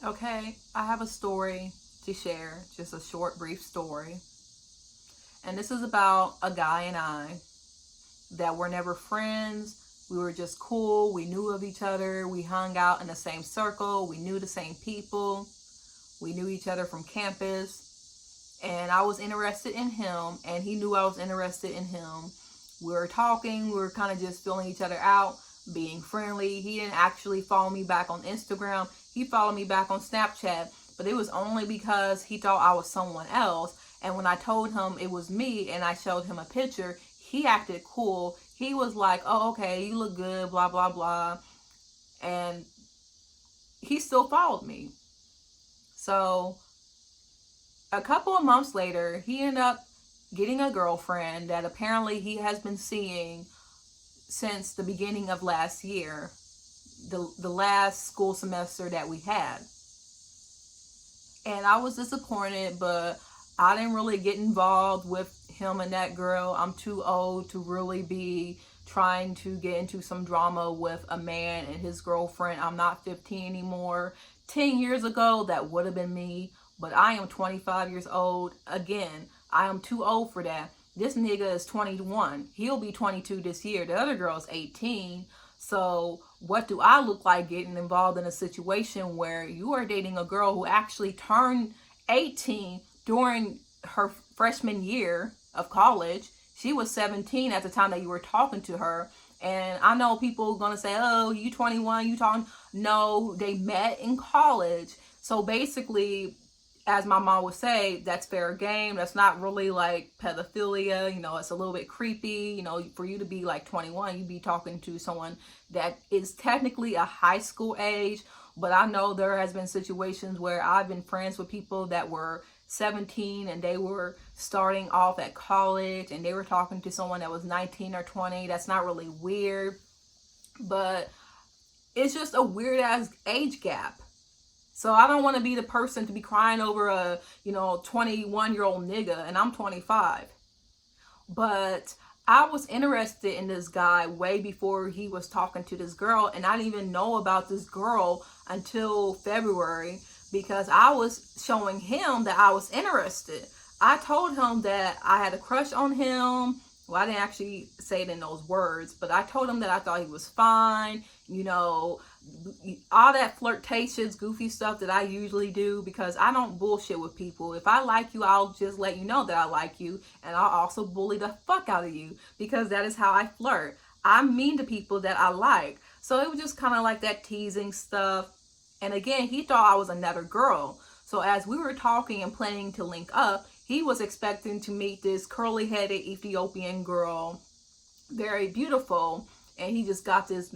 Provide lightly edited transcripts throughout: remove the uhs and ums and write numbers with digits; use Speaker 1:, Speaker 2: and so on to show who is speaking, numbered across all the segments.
Speaker 1: Okay, I have a story to share, just a short, brief story. And this is about a guy and I that were never friends. We were just cool. We knew of each other. We hung out in the same circle. We knew the same people. We knew each other from campus. And I was interested in him, and he knew I was interested in him. We were talking. We were kind of just feeling each other out, being friendly. He didn't actually follow me back on Instagram. He followed me back on Snapchat, but it was only because he thought I was someone else. And when I told him it was me and I showed him a picture, he acted cool. He was like, oh, okay, you look good, blah, blah, blah. And he still followed me. So a couple of months later, he ended up getting a girlfriend that apparently he has been seeing since the beginning of last year, the last school semester that we had. And I was disappointed, but I didn't really get involved with him and that girl. I'm too old to really be trying to get into some drama with a man and his girlfriend. I'm not 15 anymore. 10 years ago, that would have been me, but I am 25 years old. Again, I am too old for that. This nigga is 21. He'll be 22 this year. The other girl is 18. So what do I look like getting involved in a situation where you are dating a girl who actually turned 18 during her freshman year of college? She was 17 at the time that you were talking to her. And I know people are going to say, oh, you 21, you talking. No, they met in college. So basically, as my mom would say, that's fair game. That's not really like pedophilia. You know, it's a little bit creepy. You know, for you to be like 21, you'd be talking to someone that is technically a high school age. But I know there has been situations where I've been friends with people that were 17 and they were starting off at college and they were talking to someone that was 19 or 20. That's not really weird, but it's just a weird ass age gap. So I don't want to be the person to be crying over a 21-year-old nigga, and I'm 25. But I was interested in this guy way before he was talking to this girl, and I didn't even know about this girl until February because I was showing him that I was interested. I told him that I had a crush on him. Well, I didn't actually say it in those words, but I told him that I thought he was fine, all that flirtatious, goofy stuff that I usually do because I don't bullshit with people. If I like you, I'll just let you know that I like you, and I'll also bully the fuck out of you because that is how I flirt. I'm mean to people that I like. So it was just kind of like that teasing stuff. And again, he thought I was another girl. So as we were talking and planning to link up, he was expecting to meet this curly-headed Ethiopian girl, very beautiful, and he just got this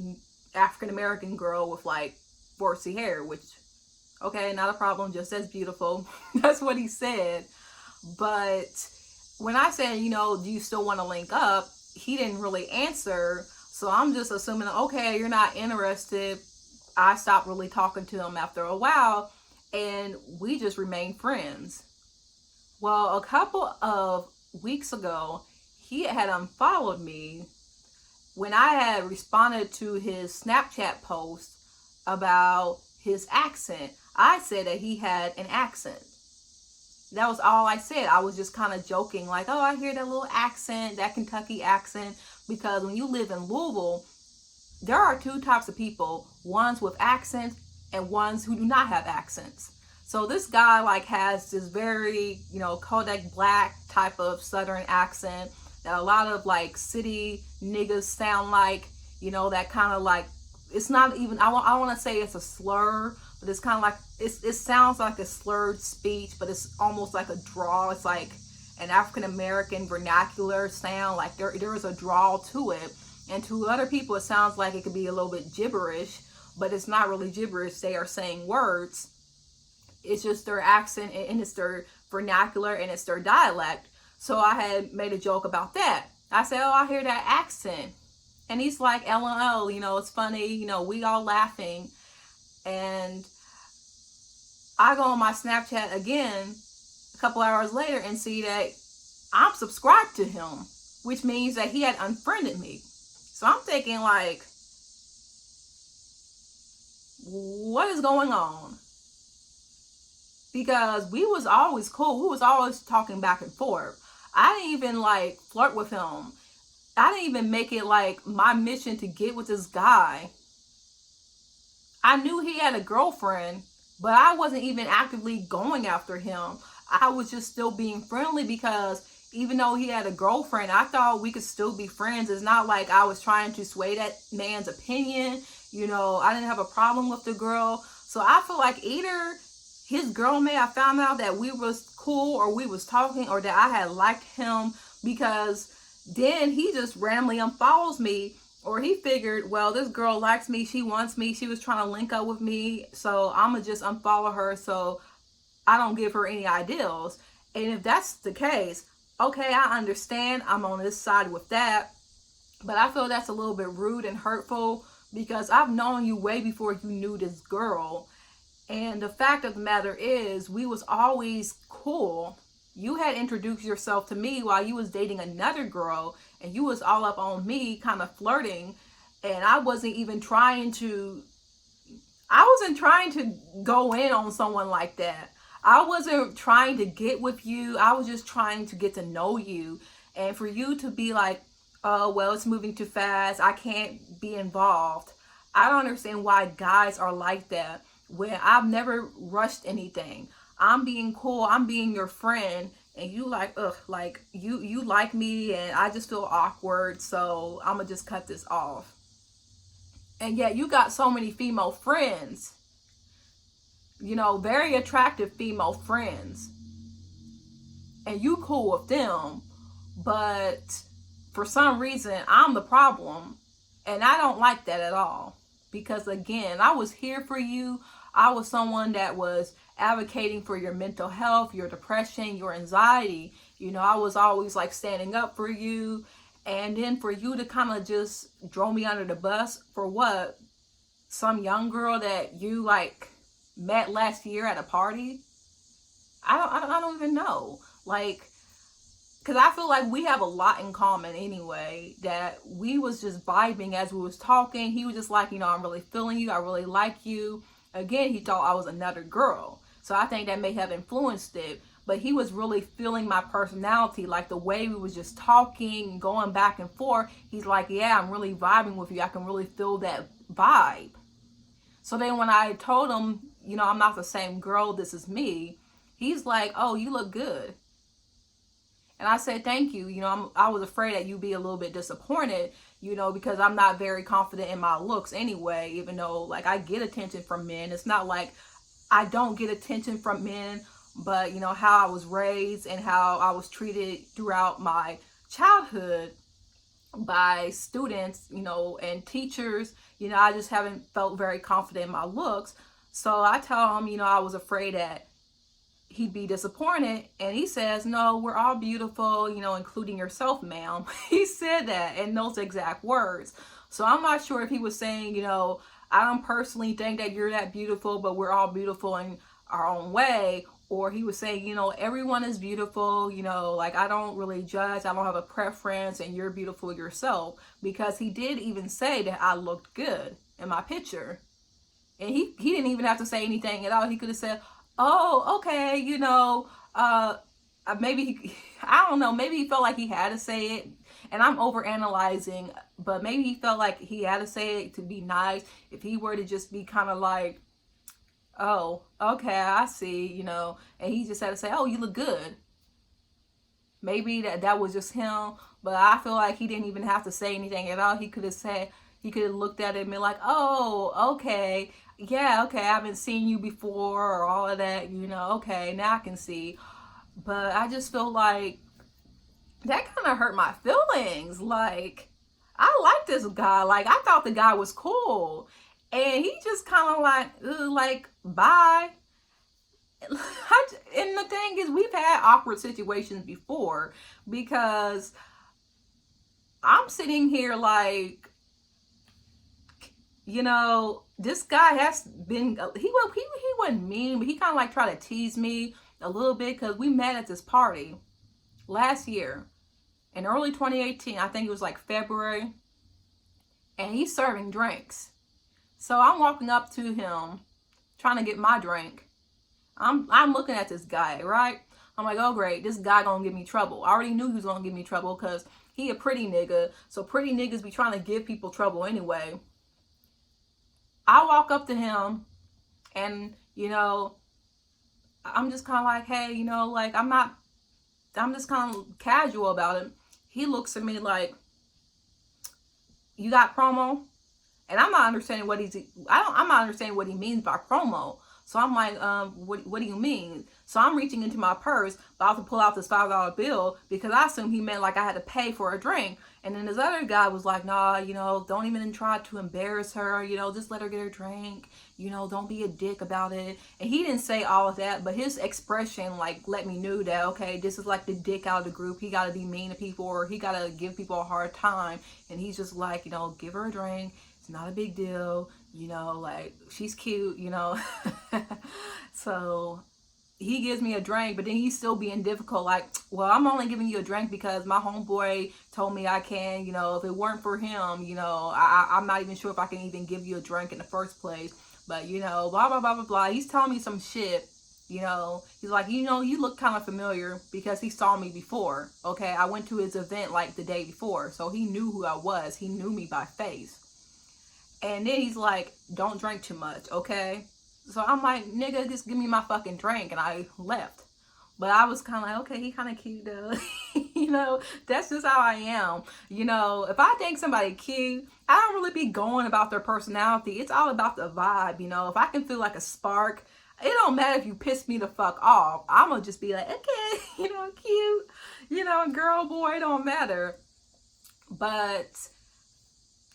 Speaker 1: African-American girl with like 4C hair, which, okay, not a problem, just as beautiful. That's what he said. But when I said, do you still want to link up, he didn't really answer. So I'm just assuming, okay, you're not interested. I stopped really talking to him after a while, and we just remained friends. Well, a couple of weeks ago, he had unfollowed me when I had responded to his Snapchat post about his accent. I said that he had an accent. That was all I said. I was just kind of joking, like, oh, I hear that little accent, that Kentucky accent, because when you live in Louisville, there are two types of people, ones with accents and ones who do not have accents. So this guy like has this very, Kodak Black type of Southern accent that a lot of like city niggas sound like, that kind of like, it's not even, I want to say it's a slur, but it's kind of like, it sounds like a slurred speech, but it's almost like a drawl. It's like an African-American vernacular sound, like there is a drawl to it. And to other people, it sounds like it could be a little bit gibberish, but it's not really gibberish. They are saying words. It's just their accent and it's their vernacular and it's their dialect. So I had made a joke about that. I said, oh, I hear that accent. And he's like, LOL, it's funny, we all laughing. And I go on my Snapchat again a couple hours later and see that I'm subscribed to him, which means that he had unfriended me. So I'm thinking like, what is going on? because we was always cool. We was always talking back and forth. I didn't even like flirt with him. I didn't even make it like my mission to get with this guy. I knew he had a girlfriend, but I wasn't even actively going after him. I was just still being friendly because even though he had a girlfriend, I thought we could still be friends. It's not like I was trying to sway that man's opinion. You know, I didn't have a problem with the girl. So I feel like either his girl may have found out that we was cool or we was talking or that I had liked him, because then he just randomly unfollows me, or he figured, well, this girl likes me, she wants me, she was trying to link up with me, so I'm gonna just unfollow her so I don't give her any ideals. And if that's the case, okay, I understand, I'm on this side with that, but I feel that's a little bit rude and hurtful because I've known you way before you knew this girl. And the fact of the matter is, we was always cool. You had introduced yourself to me while you was dating another girl, and you was all up on me kind of flirting, and I wasn't trying to go in on someone like that. I wasn't trying to get with you. I was just trying to get to know you. And for you to be like, oh, well, it's moving too fast, I can't be involved. I don't understand why guys are like that when I've never rushed anything. I'm being cool, I'm being your friend, and you like, ugh, like you like me and I just feel awkward, so I'm gonna just cut this off. And yet you got so many female friends, you know, very attractive female friends, and you cool with them, but for some reason I'm the problem, and I don't like that at all. Because again, I was here for you. I was someone that was advocating for your mental health, your depression, your anxiety. You know, I was always like standing up for you. And then for you to kind of just throw me under the bus for what? Some young girl that you like met last year at a party? I don't even know. Like, because I feel like we have a lot in common anyway, that we was just vibing as we was talking. He was just like, you know, I'm really feeling you, I really like you. Again, he thought I was another girl, so I think that may have influenced it. But he was really feeling my personality, like the way we was just talking and going back and forth. He's like, yeah, I'm really vibing with you, I can really feel that vibe. So then when I told him, you know, I'm not the same girl, this is me, he's like, oh, you look good. And I said, thank you. You know, I was afraid that you'd be a little bit disappointed, you know, because I'm not very confident in my looks anyway, even though, like, I get attention from men. It's not like I don't get attention from men, but, you know, how I was raised and how I was treated throughout my childhood by students, you know, and teachers, you know, I just haven't felt very confident in my looks. So I tell him, you know, I was afraid that he'd be disappointed, and he says, no, we're all beautiful, you know, including yourself, ma'am. He said that in those exact words. So I'm not sure if he was saying, you know, I don't personally think that you're that beautiful, but we're all beautiful in our own way, or he was saying, you know, everyone is beautiful, you know, like I don't really judge, I don't have a preference, and you're beautiful yourself. Because he did even say that I looked good in my picture, and he didn't even have to say anything at all. He could have said, oh, okay, you know, maybe, I don't know, maybe he felt like he had to say it, and I'm overanalyzing, but maybe he felt like he had to say it to be nice. If he were to just be kind of like, oh, okay, I see, you know, and he just had to say, oh, you look good. Maybe that was just him, but I feel like he didn't even have to say anything at all. He could have looked at it and been like, oh, okay, yeah, okay, I haven't seen you before, or all of that, you know, okay, now I can see. But I just feel like that kind of hurt my feelings. Like, I like this guy. Like, I thought the guy was cool, and he just kind of like, bye. And the thing is, we've had awkward situations before, because I'm sitting here like, you know, this guy has been, he wasn't mean, but he kind of like tried to tease me a little bit, because we met at this party last year in early 2018. I think it was like February, and he's serving drinks. So I'm walking up to him trying to get my drink. I'm looking at this guy, right? I'm like, oh great, this guy gonna give me trouble. I already knew he was gonna give me trouble because he a pretty nigga. So pretty niggas be trying to give people trouble anyway. I walk up to him and, I'm just kind of like, hey, like I'm just kind of casual about it. He looks at me like, you got promo? And I'm not understanding I'm not understanding what he means by promo. So I'm like, what do you mean? So I'm reaching into my purse, about to pull out this $5 bill because I assumed he meant like I had to pay for a drink. And then this other guy was like, nah, don't even try to embarrass her, just let her get her drink, don't be a dick about it. And he didn't say all of that, but his expression like let me know that, okay, this is like the dick out of the group. He got to be mean to people, or he got to give people a hard time. And he's just like, give her a drink. It's not a big deal, like she's cute, So he gives me a drink, but then he's still being difficult. Like, well, I'm only giving you a drink because my homeboy told me I can, if it weren't for him, I'm not even sure if I can even give you a drink in the first place. But, blah, blah, blah, blah, blah. He's telling me some shit, he's like, you look kind of familiar because he saw me before. Okay. I went to his event like the day before. So he knew who I was. He knew me by face. And then he's like, don't drink too much, okay? So I'm like, nigga, just give me my fucking drink. And I left. But I was kind of like, okay, he kind of cute though. That's just how I am. If I think somebody cute, I don't really be going about their personality. It's all about the vibe, If I can feel like a spark, it don't matter if you piss me the fuck off. I'm going to just be like, okay, cute, girl, boy, it don't matter. But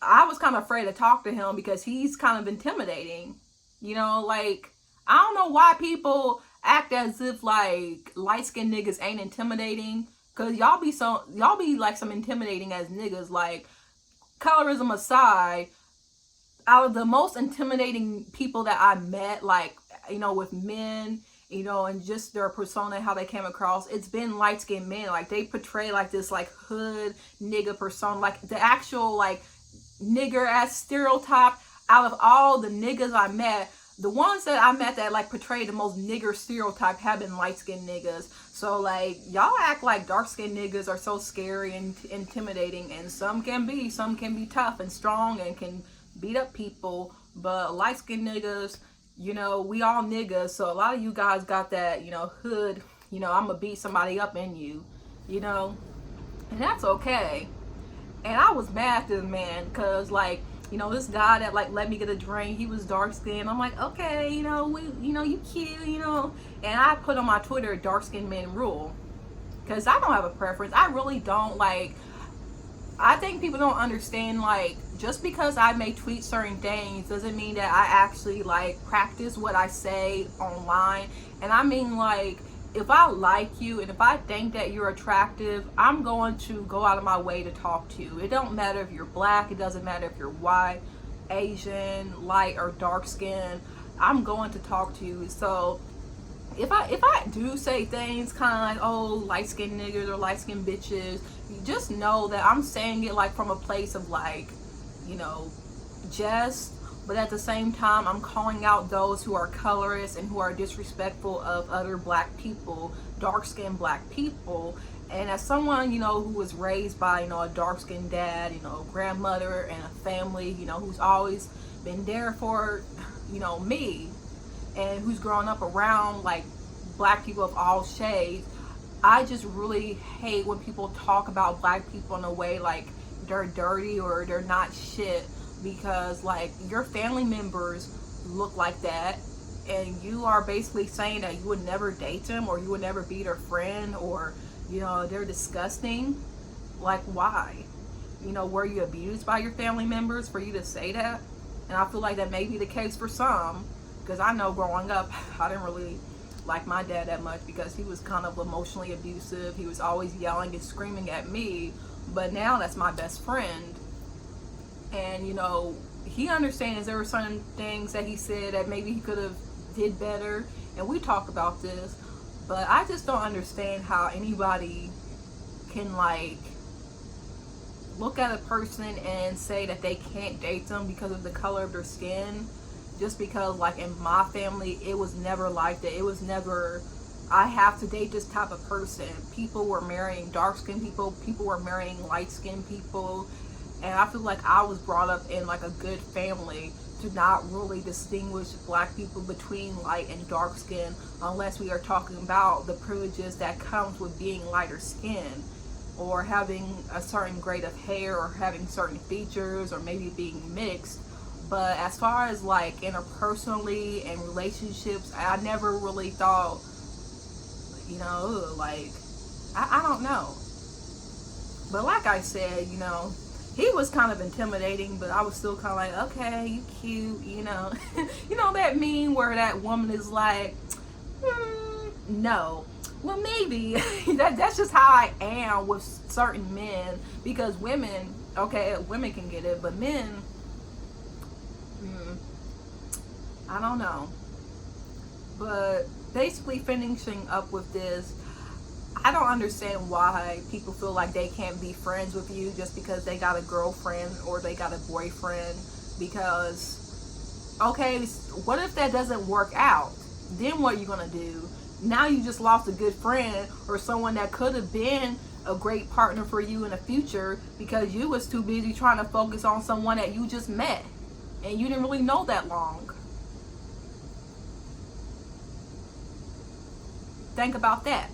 Speaker 1: I was kind of afraid to talk to him because he's kind of intimidating. Like, I don't know why people act as if like light-skinned niggas ain't intimidating. Cause y'all be like some intimidating as niggas. Like, colorism aside, out of the most intimidating people that I met, like, with men, and just their persona, how they came across, it's been light-skinned men. Like, they portray like this like hood nigga persona, like the actual like nigger ass stereotype. Out of all the niggas I met, the ones that I met that like portray the most nigger stereotype have been light-skinned niggas. So like, y'all act like dark-skinned niggas are so scary and intimidating, and some can be tough and strong and can beat up people, but light-skinned niggas, we all niggas. So a lot of you guys got that, hood, I'm gonna beat somebody up in you, and that's okay. And I was mad at this man because, like, this guy that, like, let me get a drink, he was dark-skinned. I'm like, okay, you cute, And I put on my Twitter, dark-skinned men rule. Because I don't have a preference. I really don't, like, I think people don't understand, like, just because I may tweet certain things doesn't mean that I actually, like, practice what I say online. And I mean, like, if I like you and if I think that you're attractive, I'm going to go out of my way to talk to you. It don't matter if you're black. It doesn't matter if you're white, Asian, light, or dark skin. I'm going to talk to you. So if I do say things kind of like, oh, light-skinned niggas or light-skinned bitches, you just know that I'm saying it like from a place of like, jest. But at the same time, I'm calling out those who are colorist and who are disrespectful of other black people, dark-skinned black people. And as someone, who was raised by, a dark-skinned dad, grandmother and a family, who's always been there for, me, and who's grown up around, like, black people of all shades, I just really hate when people talk about black people in a way like they're dirty or they're not shit. Because, like, your family members look like that, and you are basically saying that you would never date them, or you would never be their friend, or, they're disgusting. Like, why? Were you abused by your family members for you to say that? And I feel like that may be the case for some, because I know growing up, I didn't really like my dad that much because he was kind of emotionally abusive. He was always yelling and screaming at me, but now that's my best friend. And, he understands there were certain things that he said that maybe he could have did better. And we talk about this. But I just don't understand how anybody can, like, look at a person and say that they can't date them because of the color of their skin. just because like in my family it was never like that. It was never, I have to date this type of person. People were marrying dark skinned people, people were marrying light skinned people, and I feel like I was brought up in like a good family to not really distinguish black people between light and dark skin, unless we are talking about the privileges that comes with being lighter skinned, or having a certain grade of hair, or having certain features, or maybe being mixed. But as far as like interpersonally and relationships, I never really thought, you know, like, I don't know. But like I said, you know, he was kind of intimidating, but I was still kind of like, okay, you cute, you know. You know that meme where that woman is like, no. Well, maybe. That's just how I am with certain men, because women, okay, women can get it, but men, I don't know. But basically finishing up with this, I don't understand why people feel like they can't be friends with you just because they got a girlfriend or they got a boyfriend. Because, okay, what if that doesn't work out? Then what are you gonna do? Now you just lost a good friend, or someone that could have been a great partner for you in the future, because you was too busy trying to focus on someone that you just met and you didn't really know that long. Think about that.